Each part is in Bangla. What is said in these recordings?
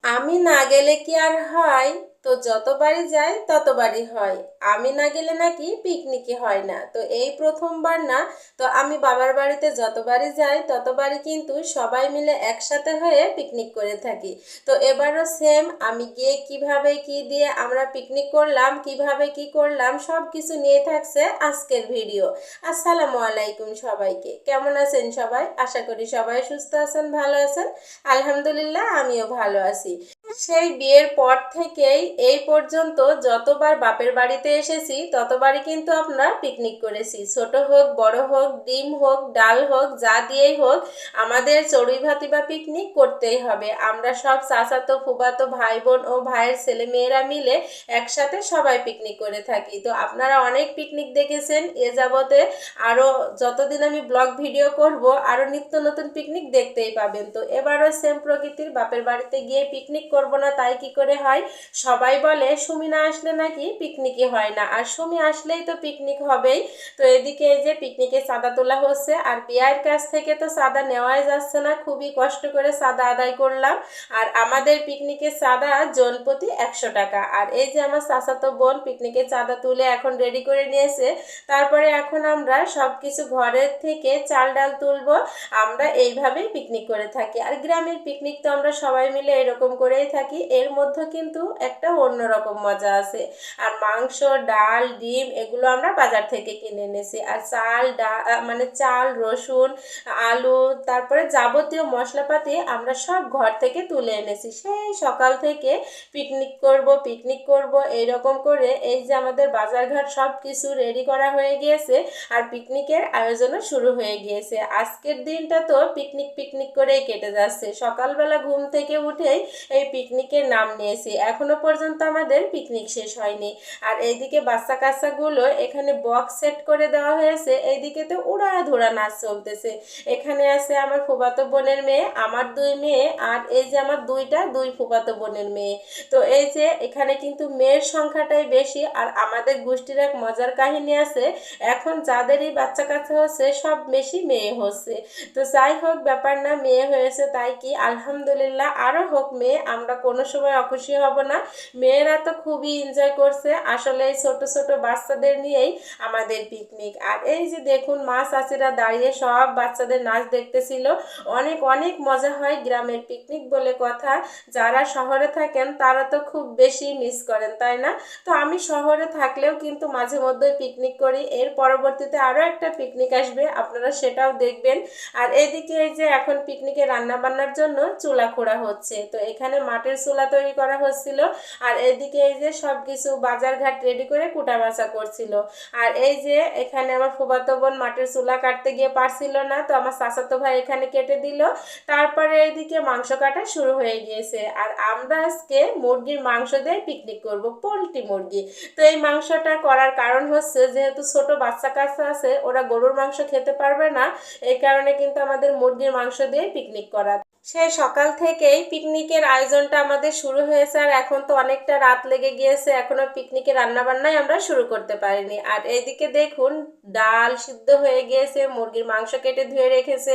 আমি না গেলে কি আর হয়? তো যতবারই যাই ততবারই হয়। আমি না গেলে নাকি পিকনিকই হয় না। তো এই প্রথমবার না। তো আমি বাবার বাড়িতে যতবারই যাই ততবারই কিন্তু সবাই মিলে একসাথে হয়ে পিকনিক করে থাকি। তো এবারও সেম, আমি গিয়ে কিভাবে কি দিয়ে আমরা পিকনিক করলাম, কিভাবে কি করলাম, সব কিছু নিয়ে থাকছে আজকের ভিডিও। আসসালামু আলাইকুম সবাইকে, কেমন আছেন সবাই? আশা করি সবাই সুস্থ আছেন, ভালো আছেন। আলহামদুলিল্লাহ, আমিও ভালো আছি। সেই বিয়ের পর থেকেই এই পর্যন্ত যতবার বাপের বাড়িতে এসেছি ততবারই কিন্তু আমরা পিকনিক করেছি। ছোট হোক, বড় হোক, ডিম হোক, ডাল হোক, যা দিয়েই হোক, আমাদের চড়ুই ভাতি বা পিকনিক করতেই হবে। আমরা সব চাচাতো ফুফাতো ভাই বোন ও ভাইয়ের ছেলে মেয়েরা মিলে একসাথে সবাই পিকনিক করে থাকি। তো আপনারা অনেক পিকনিক দেখেছেন এ যাবতে। আরও যতদিন আমি ব্লগ ভিডিও করব আরও নিত্য নতুন পিকনিক দেখতেই পাবেন। তো এবারও সেম প্রকৃতির বাপের বাড়িতে গিয়ে পিকনিক করব না তাই কি করে হয়? সবাই বলে সুমি না আসলে নাকি পিকনিকই হয় না, আর সুমি আসলেই তো পিকনিক হবেই। তো এদিকে এই যে পিকনিকে চাঁদা তোলা হচ্ছে, আর বিয়ের কাছ থেকে তো চাঁদা নেওয়াই যাচ্ছে না, খুবই কষ্ট করে চাঁদা আদায় করলাম। আর আমাদের পিকনিকের চাঁদা জন প্রতি 100 টাকা। আর এই যে আমার চাচাতো বোন পিকনিকের চাঁদা তুলে এখন রেডি করে নিয়েছে। তারপরে এখন আমরা সব কিছু ঘরের থেকে চাল ডাল তুলবো। আমরা এইভাবেই পিকনিক করে থাকি। আর গ্রামের পিকনিক তো আমরা সবাই মিলে এরকম করেই থাকি, এর মধ্যে কিন্তু একটা অন্যরকম মজা আছে। আর মাংস, ডাল, ডিম এগুলো আমরা বাজার থেকে কিনে এনেছি। আর চাল মানে চাল, রসুন, আলু, তারপরে যাবতীয় মশলাপাতি আমরা সব ঘর থেকে তুলে এনেছি। সেই সকাল থেকে পিকনিক করব পিকনিক করব এইরকম করে এই যে আমাদের বাজারঘাট সব কিছু রেডি করা হয়ে গিয়েছে। আর পিকনিকের আয়োজনও শুরু হয়ে গিয়েছে। আজকের দিনটা তো পিকনিক পিকনিক করেই কেটে যাচ্ছে। সকালবেলা ঘুম থেকে উঠেই এই পিকনিকের নাম নিয়েছি, এখনো পর্যন্ত আমাদের পিকনিক শেষ হয়নি। আর এইদিকে বাচ্চা কাচ্চাগুলো এখানে বক্স সেট করে দেওয়া হয়েছে, এইদিকে তো উড়াধুরা নাচ চলতেছে। এখানে আছে আমার ফুফাতো বোনের মেয়ে, আমার 2 মেয়ে, আর এই যে আমার দুই ফুফাতো বোনের মেয়ে। তো এই যে এখানে কিন্তু মেয়ের সংখ্যাটাই বেশি। আর আমাদের গোষ্ঠীর এক মজার কাহিনী আছে, এখন যাদেরই বাচ্চা কাচ্চা হচ্ছে সব বেশি মেয়ে হচ্ছে। তো যাই হোক, ব্যাপার না, মেয়ে হয়েছে তাই কি, আলহামদুলিল্লাহ, আরও হোক মেয়ে, আমরা কোনো সময় অখুশি হব না। মেয়েরা তো খুবই এনজয় করছে আসলে এই ছোট ছোট বাচ্চাদের নিয়েই আমাদের পিকনিক। আর এই যে দেখুন মা চাচিরা দাঁড়িয়ে সব বাচ্চাদের নাচ দেখতেছিল। অনেক অনেক মজা হয় গ্রামের পিকনিক বলে কথা। যারা শহরে থাকেন তারা তো খুব বেশি মিস করেন, তাই না? তো আমি শহরে থাকলেও কিন্তু মাঝে মধ্যে পিকনিক করি। এর পরবর্তীতে আরও একটা পিকনিক আসবে, আপনারা সেটাও দেখবেন। আর এদিকে এই যে এখন পিকনিকে রান্না বান্নার জন্য চুলা খোঁড়া হচ্ছে। তো এখানে মাটির চুলা তৈরি করা হচ্ছিল। আর এদিকে এই যে সব কিছু বাজার ঘাট রেডি করে কুটা বাছা করছিল। আর এই যে এখানে আমার ফুফাতো বোন মাটির চুলা কাটতে গিয়ে পারছিল না, তো আমার চাচাতো ভাই এখানে কেটে দিল। তারপরে এদিকে মাংস কাটা শুরু হয়ে গিয়েছে। আর আমরা আজকে মুরগির মাংস দিয়ে পিকনিক করব, পোলট্রি মুরগি। তো এই মাংসটা করার কারণ হচ্ছে যেহেতু ছোট বাচ্চা কাচ্চা আছে, ওরা গরুর মাংস খেতে পারবে না, এই কারণে কিন্তু আমাদের মুরগির মাংস দিয়ে পিকনিক করা। সেই সকাল থেকেই পিকনিকের আয়োজনটা আমাদের শুরু হয়েছে। আর এখন তো অনেকটা রাত লেগে গিয়েছে, এখনো পিকনিকের রান্না বান্নাই আমরা শুরু করতে পারিনি। আর এইদিকে দেখুন ডাল সিদ্ধ হয়ে গিয়েছে, মুরগির মাংস কেটে ধুয়ে রেখেছে,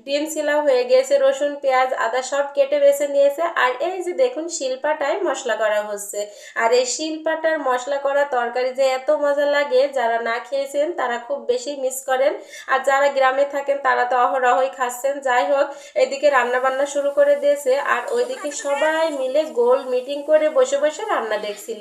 ডিম ছিলাও হয়ে গিয়েছে, রসুন পেঁয়াজ আদা সব কেটে বেছে নিয়েছে। আর এই যে দেখুন শিলপাটায় মশলা করা হচ্ছে। আর এই শিলপাটার মশলা করা তরকারি যে এত মজা লাগে, যারা না খেয়েছেন তারা খুব বেশি মিস করেন। আর যারা গ্রামে থাকেন তারা তো অহরহই খাচ্ছেন। যাই হোক, এদিকে রান্না বান্না শুরু করে দিয়েছে। আর ওইদিকে সবাই মিলে গোল মিটিং করে বসে বসে রান্না দেখছিল।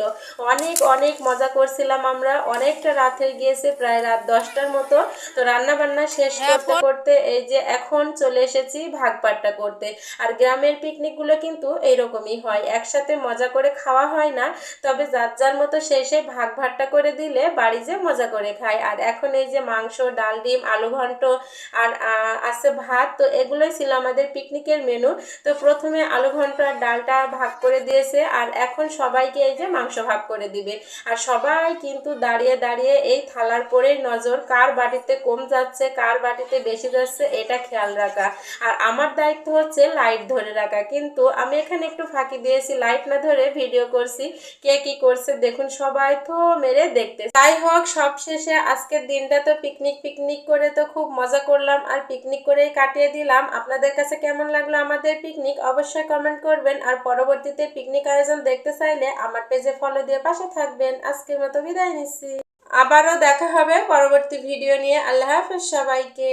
অনেক অনেক মজা করছিলাম আমরা। অনেকটা রাত হয়ে গিয়েছে, প্রায় রাত 10টার মতো। তো রান্না বান্না শেষ করতে করতে এই যে এখন চলে এসেছি ভাগপাট্টা করতে। আর গ্রামের পিকনিকগুলো কিন্তু এইরকমই হয়, একসাথে মজা করে খাওয়া হয় না, তবে যার যার মতো শেষে ভাগ ভাট্টা করে দিলে বাড়ি যে মজা করে খায়। আর এখন এই যে মাংস, ডাল, ডিম, আলু ঘন্ট আর আছে ভাত। তো এগুলোই ছিল আমাদের পিকনিকের মেনু। তো প্রথমে আলু ঘন্ট আর ডালটা ভাগ করে দিয়েছে, আর এখন সবাইকে এই যে মাংস ভাগ করে দিবে। আর সবাই কিন্তু দাঁড়িয়ে দাঁড়িয়ে এই থালার পরেই নজর, কার বাটিতে কম যাচ্ছে কার বাটিতে বেশি যাচ্ছে এটা খেয়াল রাখা। আর আমার দায়িত্ব হচ্ছে লাইট ধরে রাখা, কিন্তু আমি এখানে একটু ফাঁকি দিয়েছি, লাইট না ধরে ভিডিও করছি। কে কি করছে দেখুন, সবাই তো মেরে দেখতে। যাই হোক, সব শেষে আজকের দিনটা তো পিকনিক করে তো খুব মজা করলাম আর পিকনিক করেই কাটিয়ে দিলাম। আপনাদের কাছে কেমন লাগলো লাগলো আমাদের পিকনিক অবশ্যই কমেন্ট করবেন। আর পরবর্তীতে পিকনিক আয়োজন দেখতে চাইলে আমার পেজে ফলো দিয়ে পাশে থাকবেন। আজকের মতো বিদায় নিচ্ছি, আবারও দেখা হবে পরবর্তী ভিডিও নিয়ে। আল্লাহ হাফেজ সবাইকে।